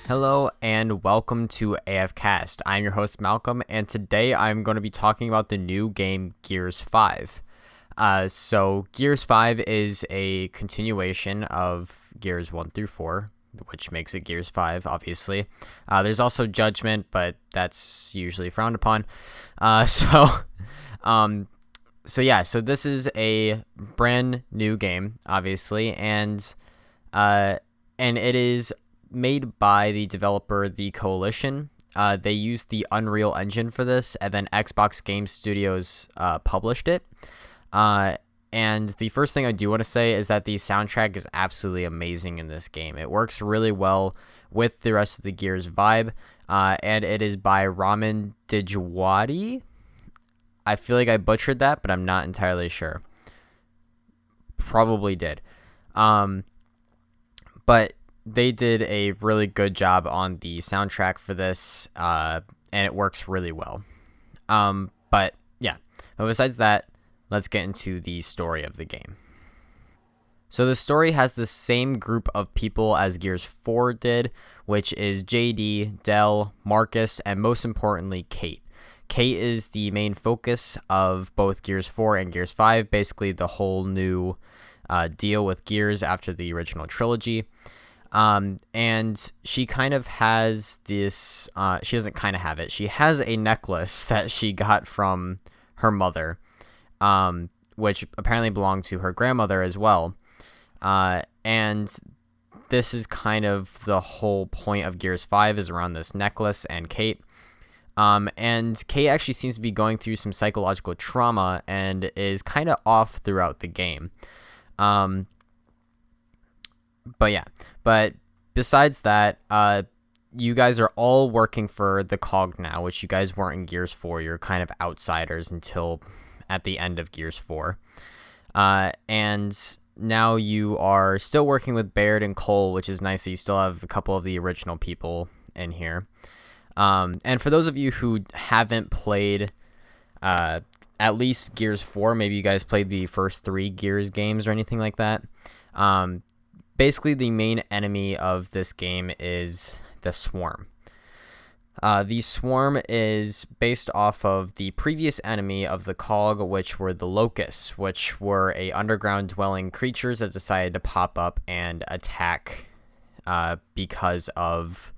Hello and welcome to AFCast. I'm your host Malcolm, and today I'm going to be talking about the new game Gears 5. So Gears 5 is a continuation of Gears 1 through 4, which makes it Gears 5, obviously. There's also Judgment, but that's usually frowned upon. Um, so this is a brand new game, obviously, and it is made by the developer The Coalition. They used the Unreal Engine for this, and then Xbox Game Studios published it. And the first thing I do want to say is that the soundtrack is absolutely amazing in this game. It works really well with the rest of the Gears vibe, and it is by Ramin Djawadi. I feel like I butchered that, but I'm not entirely sure. Probably did. But they did a really good job on the soundtrack for this, and it works really well. But besides that, let's get into the story of the game. So the story has the same group of people as Gears 4 did, which is JD, Del, Marcus, and most importantly, Kate. Kate is the main focus of both Gears 4 and Gears 5, basically the whole new deal with Gears after the original trilogy. And she kind of has this, she doesn't kind of have it. She has a necklace that she got from her mother, which apparently belonged to her grandmother as well. And this is kind of the whole point of Gears 5 is around this necklace and Kate. And Kate actually seems to be going through some psychological trauma and is kind of off throughout the game. But besides that, you guys are all working for the COG now, which you guys weren't in Gears 4. You're kind of outsiders until at the end of Gears 4. And now you are still working with Baird and Cole, which is nice that you still have a couple of the original people in here. And for those of you who haven't played at least Gears 4, maybe you guys played the first 3 Gears games or anything like that, basically, the main enemy of this game is the Swarm. The Swarm is based off of the previous enemy of the COG, which were the Locusts, which were a underground dwelling creatures that decided to pop up and attack because of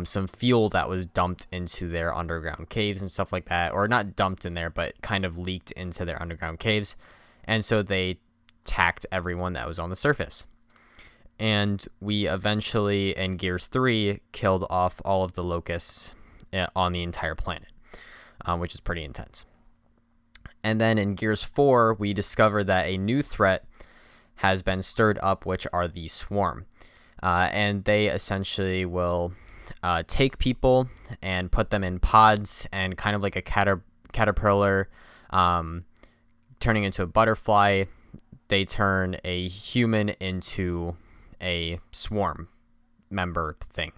some fuel that was dumped into their underground caves and stuff like that. Or not dumped in there, but kind of leaked into their underground caves. And so they attacked everyone that was on the surface. And we eventually, in Gears 3, killed off all of the Locusts on the entire planet, which is pretty intense. And then in Gears 4, we discover that a new threat has been stirred up, which are the Swarm. And they essentially will take people and put them in pods and kind of like a caterpillar turning into a butterfly. They turn a human into a swarm member thing.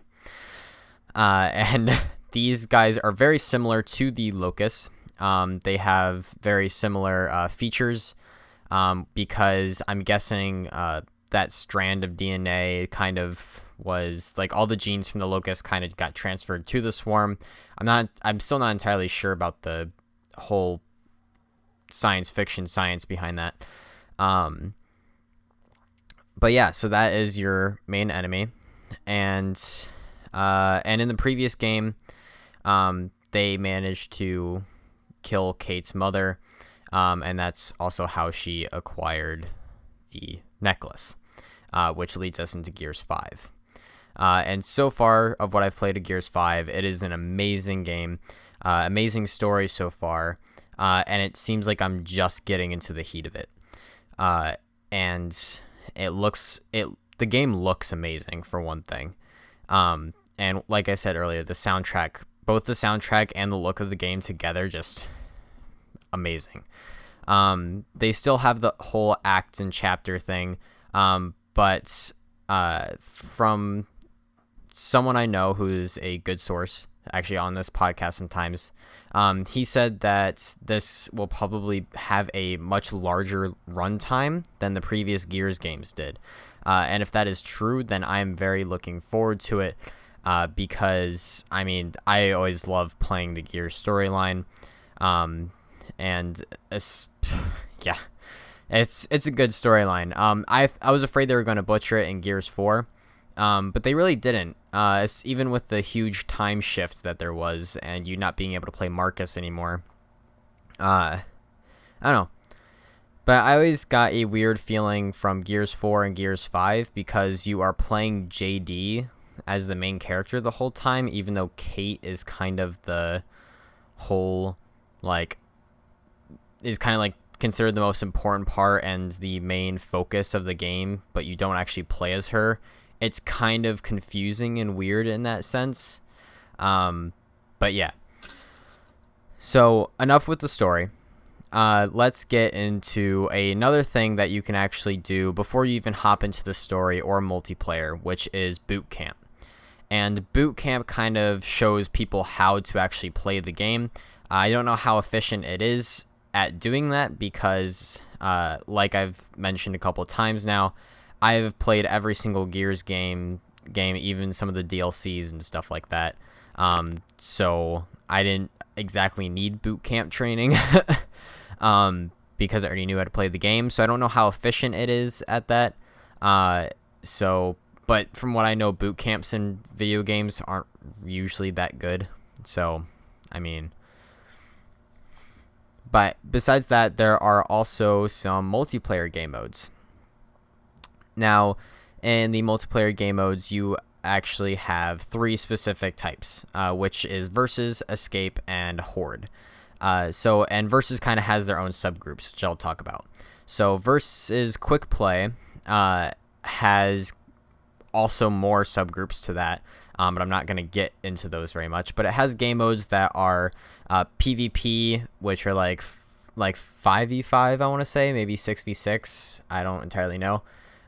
And these guys are very similar to the Locusts. They have very similar features because I'm guessing that strand of DNA kind of was like all the genes from the Locust kind of got transferred to the Swarm. I'm still not entirely sure about the whole science behind that. But yeah, so that is your main enemy, and in the previous game, they managed to kill Kate's mother, and that's also how she acquired the necklace, which leads us into Gears 5. And so far of what I've played of Gears 5, it is an amazing game, amazing story so far, and it seems like I'm just getting into the heat of it, and the game looks amazing for one thing. And like I said earlier, both the soundtrack and the look of the game together, just amazing. They still have the whole act and chapter thing. But from someone I know who is a good source, actually on this podcast sometimes, he said that this will probably have a much larger runtime than the previous Gears games did. And if that is true, then I'm very looking forward to it. because I mean I always love playing the Gears storyline, and yeah, it's a good storyline. I was afraid they were going to butcher it in Gears 4, but they really didn't. Even with the huge time shift that there was, and you not being able to play Marcus anymore. I don't know. But I always got a weird feeling from Gears 4 and Gears 5 because you are playing JD as the main character the whole time, even though Kate is kind of the whole, like, is kind of like considered the most important part and the main focus of the game, but you don't actually play as her. It's kind of confusing and weird in that sense. But yeah. So enough with the story. Let's get into another thing that you can actually do before you even hop into the story or multiplayer, which is boot camp. And boot camp kind of shows people how to actually play the game. I don't know how efficient it is at doing that because, like I've mentioned a couple of times now, I've played every single Gears game, even some of the DLCs and stuff like that. So I didn't exactly need boot camp training. Because I already knew how to play the game, so I don't know how efficient it is at that. But from what I know, boot camps in video games aren't usually that good. So, I mean, but besides that, there are also some multiplayer game modes. Now, in the multiplayer game modes, you actually have 3 specific types, which is Versus, Escape, and Horde. And Versus kind of has their own subgroups, which I'll talk about. So Versus Quick Play has also more subgroups to that, but I'm not going to get into those very much. But it has game modes that are PvP, which are like 5v5, I want to say, maybe 6v6. I don't entirely know.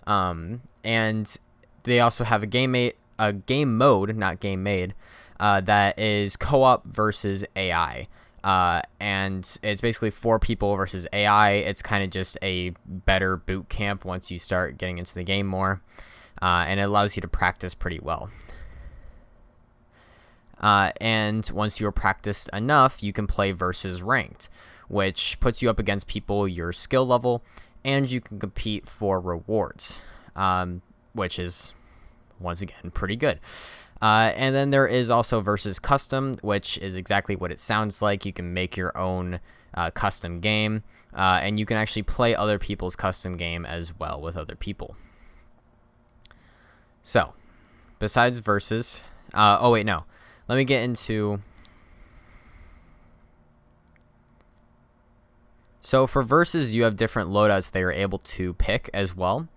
And they also have a game mode, not game made, that is co-op versus AI. And it's basically 4 people versus AI. It's kind of just a better boot camp once you start getting into the game more. And it allows you to practice pretty well. And once you're practiced enough, you can play versus ranked, which puts you up against people your skill level, and you can compete for rewards, which is, once again, pretty good. And then there is also Versus Custom, which is exactly what it sounds like. You can make your own custom game, and you can actually play other people's custom game as well with other people. So, besides Versus... let me get into... So for Versus, you have different loadouts that you're able to pick as well.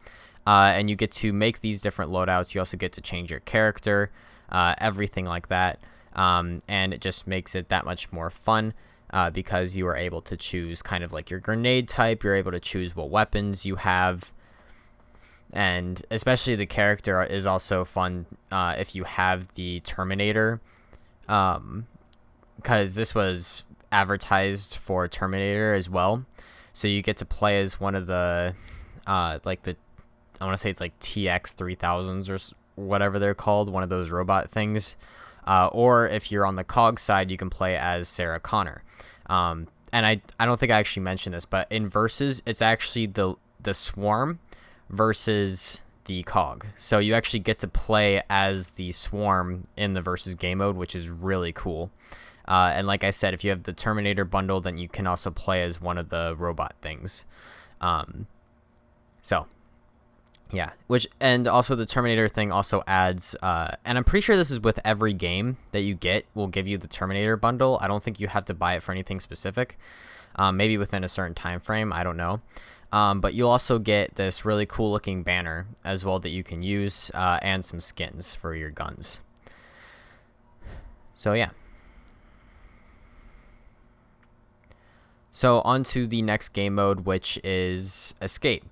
And you get to make these different loadouts. You also get to change your character, everything like that. And it just makes it that much more fun because you are able to choose kind of like your grenade type. You're able to choose what weapons you have. And especially the character is also fun if you have the Terminator. Because this was advertised for Terminator as well. So you get to play as one of the, I want to say it's like TX-3000s or whatever they're called, one of those robot things. Or if you're on the COG side, you can play as Sarah Connor. And I don't think I actually mentioned this, but in Versus, it's actually the Swarm versus the COG. So you actually get to play as the Swarm in the Versus game mode, which is really cool. And like I said, if you have the Terminator bundle, then you can also play as one of the robot things. Yeah, and also the Terminator thing also adds, and I'm pretty sure this is with every game that you get will give you the Terminator bundle. I don't think you have to buy it for anything specific, maybe within a certain time frame, I don't know. But you'll also get this really cool looking banner as well that you can use, and some skins for your guns. So yeah. So on to the next game mode, which is Escape.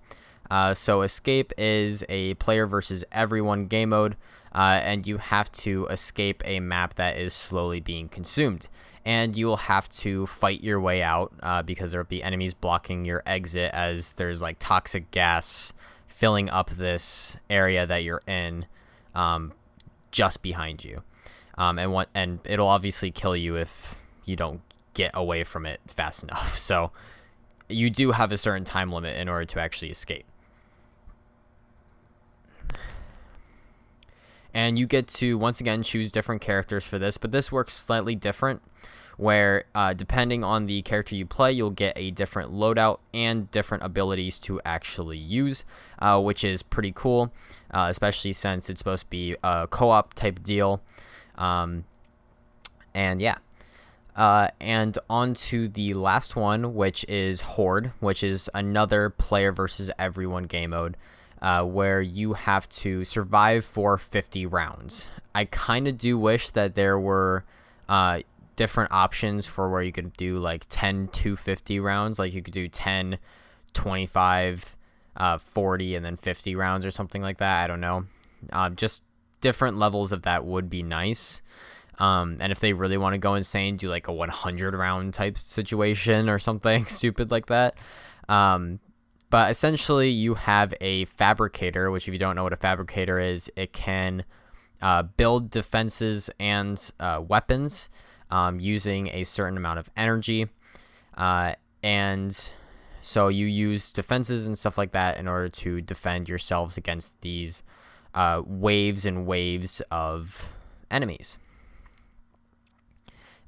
So Escape is a player versus everyone game mode, and you have to escape a map that is slowly being consumed. And you will have to fight your way out because there will be enemies blocking your exit as there's like toxic gas filling up this area that you're in, just behind you, and it'll obviously kill you if you don't get away from it fast enough. So you do have a certain time limit in order to actually escape. And you get to, once again, choose different characters for this, but this works slightly different, where depending on the character you play, you'll get a different loadout and different abilities to actually use, which is pretty cool, especially since it's supposed to be a co-op type deal. And yeah. And on to the last one, which is Horde, which is another player versus everyone game mode, where you have to survive for 50 rounds. I kind of do wish that there were different options for where you could do like 10 to 50 rounds. Like you could do 10, 25, 40, and then 50 rounds or something like that. I don't know. Just different levels of that would be nice. And if they really want to go insane, do like a 100 round type situation or something stupid like that. But essentially you have a fabricator, which if you don't know what a fabricator is, it can build defenses and weapons using a certain amount of energy. And so you use defenses and stuff like that in order to defend yourselves against these waves and waves of enemies.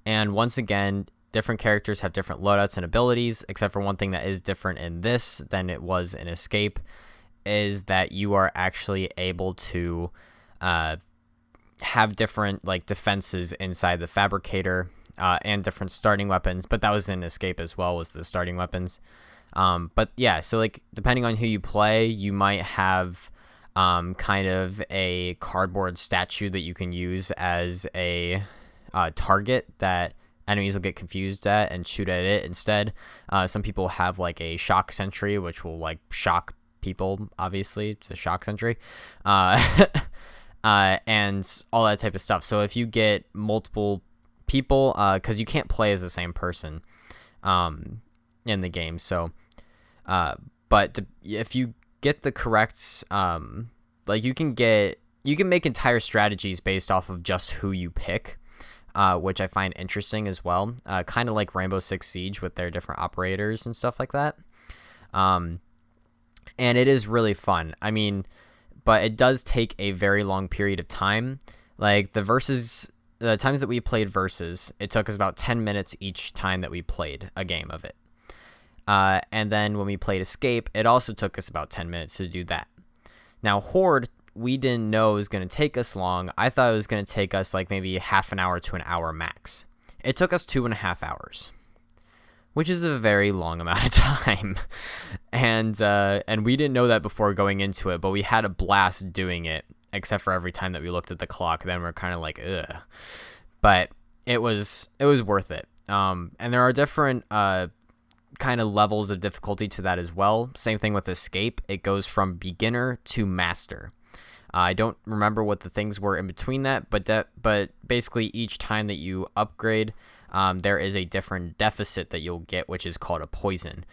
And once again, different characters have different loadouts and abilities, except for one thing that is different in this than it was in Escape, is that you are actually able to have different like defenses inside the fabricator and different starting weapons. But that was in Escape as well, was the starting weapons. But yeah, so like depending on who you play, you might have kind of a cardboard statue that you can use as a target that enemies will get confused at and shoot at it instead. Some people have like a shock sentry, which will like shock people. Obviously, it's a shock sentry, and all that type of stuff. So if you get multiple people, because you can't play as the same person in the game. So, but if you get the correct, like you can make entire strategies based off of just who you pick. Which I find interesting as well, kind of like Rainbow Six Siege with their different operators and stuff like that. And it is really fun. I mean, but it does take a very long period of time. Like the times that we played Versus, it took us about 10 minutes each time that we played a game of it. And then when we played Escape, it also took us about 10 minutes to do that. Now Horde, we didn't know it was going to take us long. I thought it was going to take us like maybe half an hour to an hour max. It took us 2.5 hours, which is a very long amount of time. And we didn't know that before going into it, but we had a blast doing it, except for every time that we looked at the clock. Then we're kind of like, ugh. But it was worth it. And there are different kind of levels of difficulty to that as well. Same thing with Escape. It goes from beginner to master. I don't remember what the things were in between that, but basically each time that you upgrade, there is a different deficit that you'll get, which is called a poison.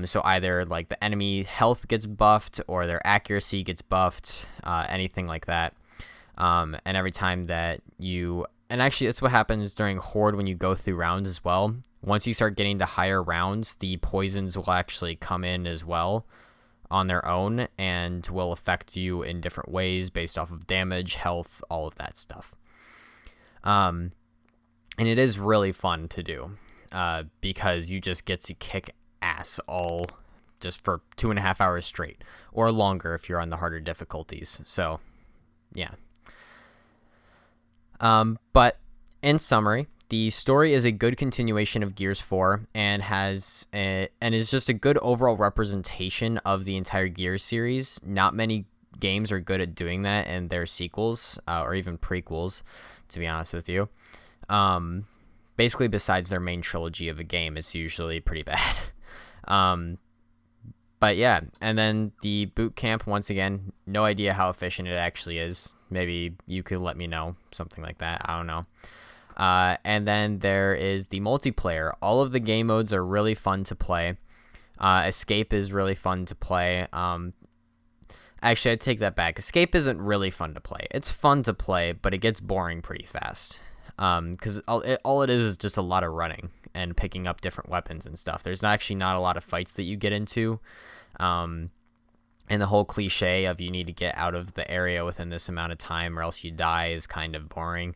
So either like the enemy health gets buffed or their accuracy gets buffed, anything like that. And every time that and actually that's what happens during Horde when you go through rounds as well. Once you start getting to higher rounds, the poisons will actually come in as well on their own and will affect you in different ways based off of damage, health, all of that stuff. And it is really fun to do because you just get to kick ass all just for 2.5 hours straight or longer if you're on the harder difficulties. So yeah. But in summary, the story is a good continuation of Gears 4 and is just a good overall representation of the entire Gears series. Not many games are good at doing that in their sequels or even prequels, to be honest with you. Basically, besides their main trilogy of a game, it's usually pretty bad. But yeah, and then the boot camp, once again, no idea how efficient it actually is. Maybe you could let me know, something like that. I don't know. And then there is the multiplayer. All of the game modes are really fun to play. Escape is really fun to play. Actually, I take that back. Escape isn't really fun to play. It's fun to play, but it gets boring pretty fast. Because all it is just a lot of running and picking up different weapons and stuff. There's actually not a lot of fights that you get into. And the whole cliche of you need to get out of the area within this amount of time or else you die is kind of boring.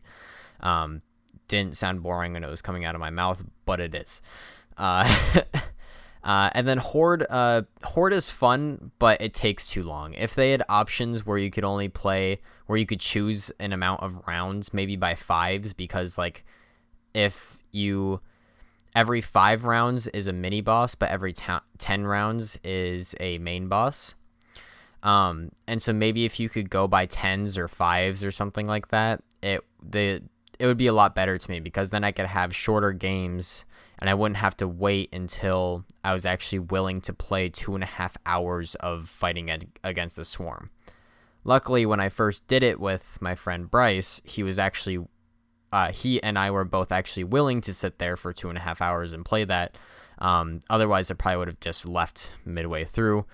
Didn't sound boring when it was coming out of my mouth, but it is. And then Horde is fun, but it takes too long. If they had options where you could only play, where you could choose an amount of rounds, maybe by 5s, because like if you, every 5 rounds is a mini boss, but every 10 rounds is a main boss. And so maybe if you could go by 10s or 5s or something like that, it would be a lot better to me, because then I could have shorter games and I wouldn't have to wait until I was actually willing to play 2.5 hours of fighting against a swarm. Luckily, when I first did it with my friend Bryce, he and I were both actually willing to sit there for 2.5 hours and play that. Otherwise, I probably would have just left midway through,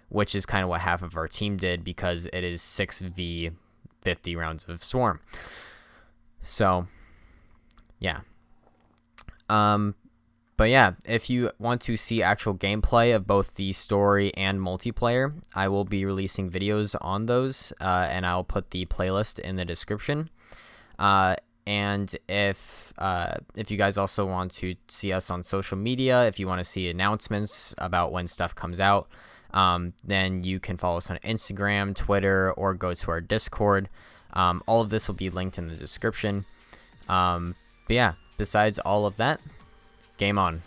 which is kind of what half of our team did, because it is 6v50 rounds of swarm. So, yeah. But yeah, if you want to see actual gameplay of both the story and multiplayer, I will be releasing videos on those, and I'll put the playlist in the description. And if you guys also want to see us on social media, if you want to see announcements about when stuff comes out, then you can follow us on Instagram, Twitter, or go to our Discord. All of this will be linked in the description. But yeah, besides all of that, game on.